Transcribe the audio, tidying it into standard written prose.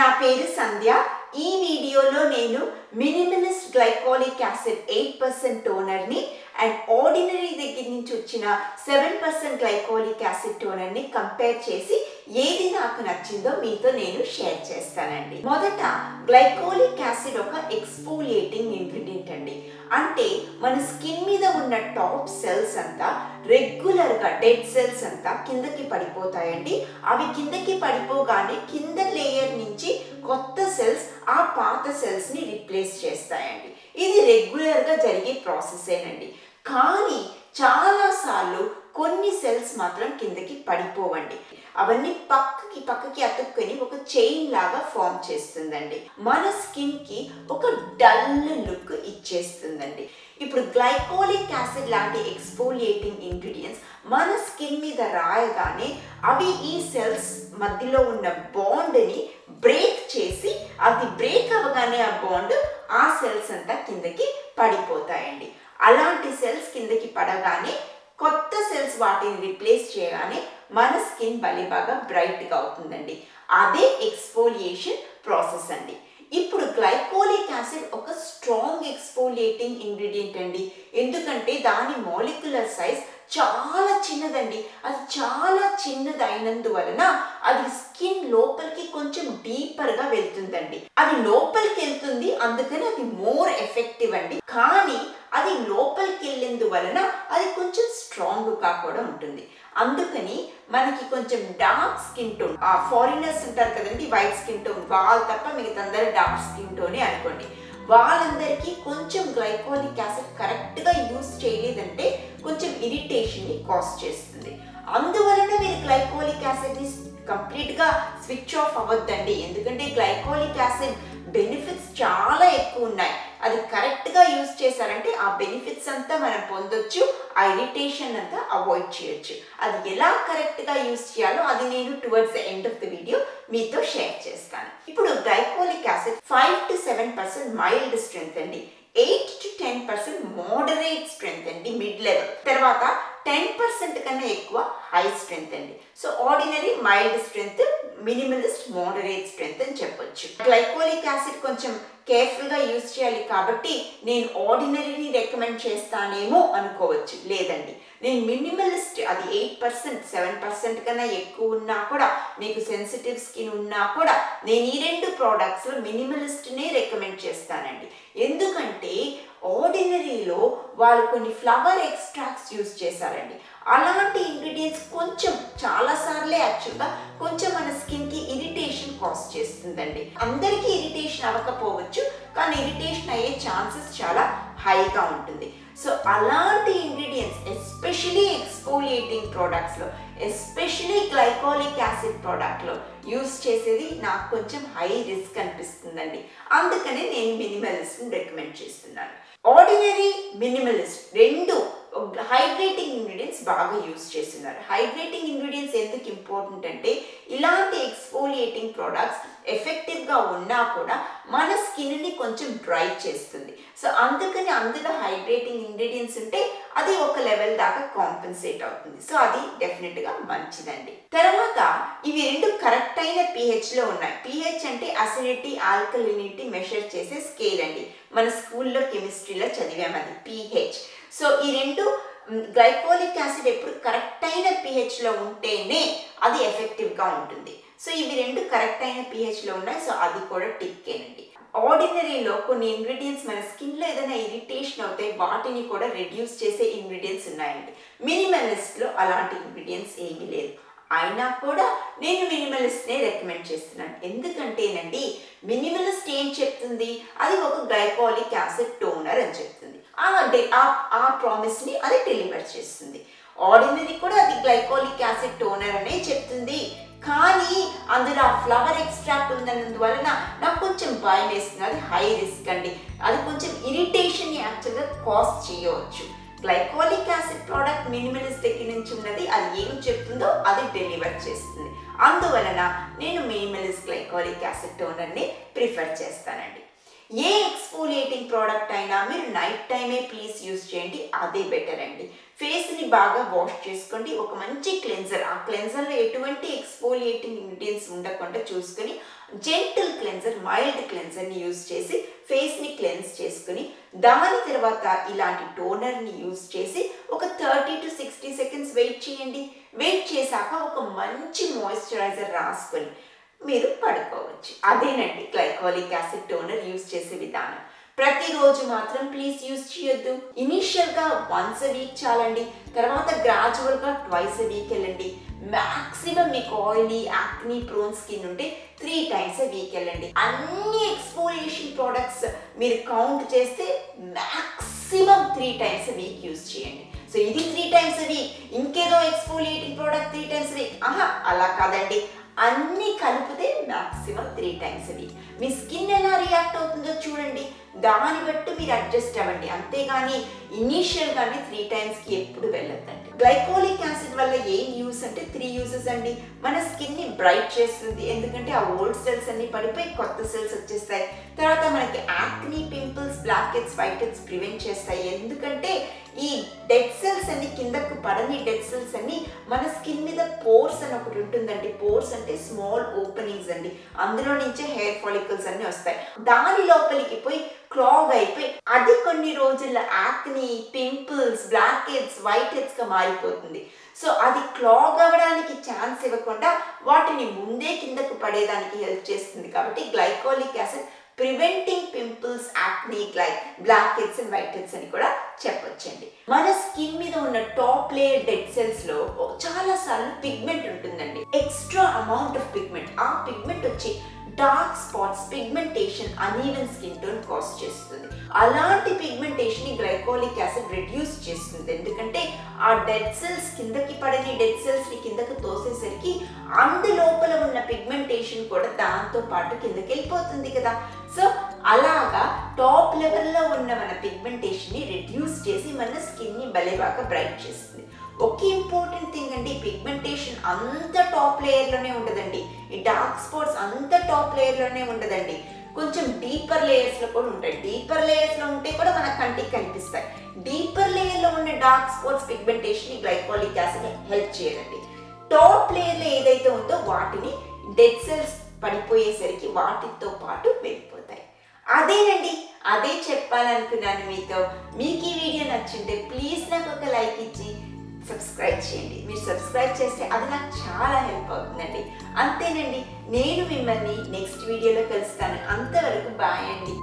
నా పేరు సంధ్య. ఈ వీడియోలో నేను మినిమలిస్ట్ గ్లైకాలిక్ యాసిడ్ 8% టోనర్ని అండ్ ఆర్డినరీ దగ్గర నుంచి వచ్చిన 7% గ్లైకాలిక్ యాసిడ్ టోనర్ని కంపేర్ చేసి ఏది నాకు నచ్చిందో మీతో నేను షేర్ చేస్తానండి. మొదట గ్లైకాలిక్ యాసిడ్ ఒక ఎక్స్ఫోలియేటింగ్ ఇంగ్రీడియంట్ అండి. అంటే మన స్కిన్ మీద ఉన్న టాప్ సెల్స్ అంతా రెగ్యులర్గా డెడ్ సెల్స్ అంతా కిందకి పడిపోతాయండి. అవి కిందకి పడిపోగానే కింద లేయర్ నుంచి కొత్త సెల్స్ ఆ పాత సెల్స్ని రీప్లేస్ చేస్తాయండి. ఇది రెగ్యులర్గా జరిగే ప్రాసెసేనండి. కానీ చాలాసార్లు కొన్ని సెల్స్ మాత్రం కిందకి పడిపోవండి. అవన్నీ పక్కకి అతుక్కొని ఒక చైన్ లాగా ఫామ్ చేస్తుందండి. మన స్కిన్కి ఒక డల్ లుక్ ఇచ్చేస్తుందండి. ఇప్పుడు గ్లైకాలిక్ యాసిడ్ లాంటి ఎక్స్ఫోలియేటింగ్ ఇంగ్రీడియంట్స్ మన స్కిన్ మీద రాయగానే అవి ఈ సెల్స్ మధ్యలో ఉన్న బాండ్ని బ్రేక్ చేసి అది బ్రేక్ అవ్వగానే ఆ బాండ్ ఆ సెల్స్ అంతా కిందకి పడిపోతాయండి. అలాంటి సెల్స్ కిందకి పడగానే కొత్త సెల్స్ వాటిని రీప్లేస్ చేయగానే మన స్కిన్ భలే బాగా బ్రైట్గా అవుతుందండి. అదే ఎక్స్ఫోలియేషన్ ప్రాసెస్ అండి. ఇప్పుడు గ్లైకాలిక్ యాసిడ్ ఒక స్ట్రాంగ్ ఎక్స్ఫోలియేటింగ్ ఇంగ్రీడియంట్ అండి. ఎందుకంటే దాని మాలిక్యులర్ సైజ్ చాలా చిన్నదండి. అది చాలా చిన్నది అయినందువలన అది స్కిన్ లోపలికి కొంచెం డీపర్గా వెళ్తుందండి. అది లోపలికి వెళ్తుంది, అందుకని అది మోర్ ఎఫెక్టివ్ అండి. కానీ అది లోపలికి వెళ్ళేందువలన అది కొంచెం స్ట్రాంగ్గా కూడా ఉంటుంది. అందుకని మనకి కొంచెం డార్క్ స్కిన్ టోన్, ఆ ఫారినర్స్ ఉంటారు కదండి, వైట్ స్కిన్ టోన్, వాళ్ళు తప్ప మిగతా అందరూ డార్క్ స్కిన్ టోనే అనుకోండి. వాళ్ళందరికీ కొంచెం గ్లైకాలిక్ యాసిడ్ కరెక్ట్గా యూజ్ చేయలేదంటే కొంచెం ఇరిటేషన్ని కాజ్ చేస్తుంది. అందువలన మీరు గ్లైకాలిక్ యాసిడ్ని కంప్లీట్గా స్విచ్ ఆఫ్ అవ్వద్దండి. ఎందుకంటే గ్లైకాలిక్ యాసిడ్ బెనిఫిట్స్ చాలా ఎక్కువ ఉన్నాయి. అది కరెక్ట్గా యూజ్ చేశారంటే ఆ బెనిఫిట్స్ అంతా మనం పొందొచ్చు, ఆ ఇరిటేషన్ అంతా అవాయిడ్ చేయొచ్చు. అది ఎలా కరెక్ట్గా యూజ్ చేయాలో అది నేను towards the end of the video మీతో షేర్ చేస్తాను. ఇప్పుడు glycolic acid 5 to 7% mild strength అండి, 8 to 10% మోడరేట్ స్ట్రెంగ్త్ అండి, మిడ్ లెవెల్, తర్వాత 10% కన్నా ఎక్కువ హై స్ట్రెంగ్త్ అండి. So ordinary mild strength, minimalist moderate strength అని చెప్పొచ్చు. గ్లైకాలిక్ యాసిడ్ కొంచెం కేర్ఫుల్గా యూజ్ చేయాలి కాబట్టి నేను ఆర్డినరీని రికమెండ్ చేస్తానేమో అనుకోవచ్చు. లేదండి, నేను మినిమలిస్ట్, అది 8%, 7% కన్నా ఎక్కువ ఉన్నా కూడా, మీకు సెన్సిటివ్ స్కిన్ ఉన్నా కూడా నేను ఈ రెండు ప్రోడక్ట్స్లో మినిమలిస్ట్నే రికమెండ్ చేస్తానండి. ఎందుకంటే ఆర్డినరీలో వాళ్ళు కొన్ని ఫ్లవర్ ఎక్స్ట్రాక్ట్స్ యూజ్ చేశారండి. అలాంటి ఇంగ్రీడియంట్స్ కొంచెం చాలాసార్లే యాక్చువల్గా కొంచెం మన స్కిన్కి ఇరిటేషన్ కాజ్ చేస్తుందండి. అందరికీ ఇరిటేషన్ అవ్వకపోవచ్చు, కానీ ఇరిటేషన్ అయ్యే ఛాన్సెస్ చాలా హైగా ఉంటుంది. సో అలాంటి ఇంగ్రీడియంట్స్ ఎస్పెషలీ ఎక్స్ఫోలియేటింగ్ ప్రోడక్ట్స్లో, ఎస్పెషలీ గ్లైకాలిక్ యాసిడ్ ప్రోడక్ట్లో యూజ్ చేసేది నాకు కొంచెం హై రిస్క్ అనిపిస్తుందండి. అందుకనే నేను మినిమలిస్ట్ని రికమెండ్ చేస్తున్నాను. ఆర్డినరీ, మినిమలిస్ట్ రెండు హైడ్రేటింగ్ ఇంగ్రీడియంట్స్ బాగా యూజ్ చేస్తున్నారు. హైడ్రేటింగ్ ఇంగ్రీడియంట్స్ ఎందుకు ఇంపార్టెంట్ అంటే ఇలాంటి ఎక్స్ఫోలియేటింగ్ ప్రోడక్ట్స్ ఎఫెక్టివ్గా ఉన్నా కూడా మన స్కిన్ని కొంచెం డ్రై చేస్తుంది. సో అందుకని అందులో హైడ్రేటింగ్ ఇంగ్రీడియంట్స్ ఉంటే అది ఒక లెవెల్ దాకా కాంపెన్సేట్ అవుతుంది. సో అది డెఫినెట్గా మంచిదండి. తర్వాత ఇవి రెండు కరెక్ట్ అయిన pHలో ఉన్నాయి. pH అంటే అసిడిటీ, ఆల్కలినిటీ మెషర్ చేసే స్కేల్ అండి. మన స్కూల్లో కెమిస్ట్రీలో చదివాం అది pH. సో ఈ రెండు గ్లైకాలిక్ యాసిడ్ ఎప్పుడు కరెక్ట్ అయిన pHలో ఉంటేనే అది ఎఫెక్టివ్గా ఉంటుంది. సో ఇవి రెండు కరెక్ట్ అయిన pHలో ఉన్నాయి. సో అది కూడా టిక్కేనండి. ఆర్డినరీలో కొన్ని ఇంగ్రీడియంట్స్ మన స్కిన్లో ఏదైనా ఇరిటేషన్ అవుతాయి, వాటిని కూడా రెడ్యూస్ చేసే ఇంగ్రీడియంట్స్ ఉన్నాయండి. మినిమలిస్ట్లో అలాంటి ఇంగ్రీడియంట్స్ ఏమీ లేదు. అయినా కూడా నేను మినిమలిస్ట్నే రికమెండ్ చేస్తున్నాను. ఎందుకంటేనండి మినిమలిస్ట్ ఏం చెప్తుంది, అది ఒక గ్లైకాలిక్ యాసిడ్ టోనర్ అని చెప్తుంది. ఆ ప్రామిస్ని అది డెలివర్ చేస్తుంది. ఆర్డినరీ కూడా అది గ్లైకాలిక్ యాసిడ్ టోనర్ అనే చెప్తుంది. కానీ అందులో ఆ ఫ్లవర్ ఎక్స్ట్రాక్ట్ ఉన్నందువలన నాకు కొంచెం భయం వేస్తుంది. అది హై రిస్క్ అండి. అది కొంచెం ఇరిటేషన్ యాక్చువల్గా కాజ్ చేయవచ్చు. గ్లైకాలిక్ యాసిడ్ ప్రోడక్ట్ మినిమలిస్ట్ దగ్గర నుంచి ఉన్నది, అది ఏం చెప్తుందో అది డెలివర్ చేస్తుంది. అందువలన నేను మినిమలిస్ట్ గ్లైకాలిక్ యాసిడ్ టోనర్ని ప్రిఫర్ చేస్తానండి. ఏ ఎక్స్ఫోలియేటింగ్ ప్రోడక్ట్ అయినా మీరు నైట్ టైమే ప్లీజ్ యూజ్ చేయండి, అదే బెటర్ అండి. ఫేస్ని బాగా వాష్ చేసుకోండి, ఒక మంచి క్లెన్జర్, ఆ క్లెన్జర్లో ఎటువంటి ఎక్స్ఫోలియేటింగ్ ఇంగ్రీడియంట్స్ ఉండకుండా చూసుకొని జెంటిల్ క్లెన్జర్, మైల్డ్ క్లెన్జర్ని యూజ్ చేసి ఫేస్ని క్లెన్స్ చేసుకుని దాని తర్వాత ఇలాంటి టోనర్ని యూజ్ చేసి ఒక 30 to 60 సెకండ్స్ వెయిట్ చేయండి. వెయిట్ చేశాక ఒక మంచి మాయిశ్చరైజర్ రాసుకొని మీరు పడుకోవచ్చు. అదేనండి గ్లైకోలిక్ యాసిడ్ టోనర్ యూజ్ చేసే విధానం. ప్రతిరోజు మాత్రం ప్లీజ్ యూజ్ చేయొద్దు. ఇనీషియల్గా వన్స్ a వీక్ చాలండి, తర్వాత గ్రాడ్యువల్గా ట్వైస్ a వీక్ వెళ్ళండి. మ్యాక్సిమం మీకు ఆయిలీ యాక్నీ ప్రోన్ స్కిన్ ఉంటే 3 times a వీక్ వెళ్ళండి. అన్ని ఎక్స్ఫోలియేషన్ ప్రోడక్ట్స్ మీరు కౌంట్ చేస్తే maximum 3 times a week use చేయండి. సో ఇది 3 times a వీక్, ఇంకేదో exfoliating product 3 times a week, అలా కాదండి. అన్నీ కలిపితే maximum 3 times a week. Me skin ఎలా రియాక్ట్ అవుతుందో చూడండి, దాన్ని బట్టి మీరు అడ్జస్ట్ అవ్వండి. అంతేగాని ఇనీషియల్గానే 3 timesకి ఎప్పుడు వెళ్ళొద్దండి. గ్లైకోలిక్ యాసిడ్ వల్ల ఏం యూస్ అంటే 3 uses అండి. మన స్కిన్ని బ్రైట్ చేస్తుంది, ఎందుకంటే ఆ ఓల్డ్ సెల్స్ అన్ని పడిపోయి కొత్త సెల్స్ వచ్చేస్తాయి. తర్వాత మనకి acne, pimples, black heads, white heads prevent చేస్తాయి. ఎందుకంటే ఈ డెడ్ సెల్స్ అన్ని, కిందకు పడని డెడ్ సెల్స్ అన్ని మన స్కిన్ మీద పోర్స్ అని ఒకటి ఉంటుందండి. పోర్స్ అంటే స్మాల్ ఓపెనింగ్స్ అండి, అందులో నుంచే హెయిర్ ఫాలికల్స్ అన్ని వస్తాయి. దాని లోపలికి పోయి క్లాగ్ అయిపోయి అది కొన్ని రోజుల్లో acne, pimples, black heads, white heads గా మారిపోతుంది. సో అది క్లాగ్ అవ్వడానికి ఛాన్స్ ఇవ్వకుండా వాటిని ముందే కిందకు పడేదానికి హెల్ప్ చేస్తుంది. కాబట్టి glycolic acid preventing pimples, acne, black heads and white heads అని కూడా చెప్పొచ్చండి. మన స్కిన్ మీద ఉన్న టాప్ లేయర్ డెడ్ సెల్స్ లో చాలా సార్లు పిగ్మెంట్ ఉంటుందండి, ఎక్స్ట్రా అమౌంట్ ఆఫ్ పిగ్మెంట్. ఆ పిగ్మెంట్ వచ్చి dark spots, pigmentation, uneven skin tone cause చేస్తుంది. అలాంటి పిగ్మెంటేషన్ ని గ్లైకోలిక్ యాసిడ్ రిడ్యూస్ చేస్తుంది. ఎందుకంటే ఆ డెడ్ సెల్స్, కిందకి పడని డెడ్ సెల్స్ ని కిందకు తోసేసరికి అందులోపల ఉన్న పిగ్మెంటేషన్ కూడా దాంతో పాటు కిందకి వెళ్ళిపోతుంది కదా. సో అలాగా టాప్ లెవెల్లో ఉన్న మన పిగ్మెంటేషన్ ని రిడ్యూస్ చేసి మన స్కిన్ ని బాగా బ్రైట్ చేస్తుంది. ఒక ఇంపార్టెంట్ థింగ్ అండి, పిగ్మెంటేషన్ అంత టాప్ లేయర్లోనే ఉండదండి. ఈ డార్క్ స్పాట్స్ అంత టాప్ లేయర్లోనే ఉండదండి, కొంచెం డీపర్ లేయర్స్లో కూడా ఉంటాయి. డీపర్ లేయర్స్లో ఉంటే కూడా మన కంటికి కనిపిస్తాయి. డీపర్ లేయర్లో ఉన్న dark spots pigmentation glycolic acid help చేయదండి. టాప్ లేయర్లో ఏదైతే ఉందో వాటిని డెడ్ సెల్స్ పడిపోయేసరికి వాటితో పాటు వెళ్ళిపోతాయి. అదేనండి, అదే చెప్పాలనుకున్నాను మీతో. మీకు ఈ వీడియో నచ్చుంటే ప్లీజ్ నాకు ఒక లైక్ ఇచ్చి సబ్స్క్రైబ్ చేయండి. మీరు సబ్స్క్రైబ్ చేస్తే అది నాకు చాలా హెల్ప్ అవుతుందండి. అంతేనండి, నేను మిమ్మల్ని నెక్స్ట్ వీడియోలో కలుస్తాను. అంతవరకు బాయ్ అండి.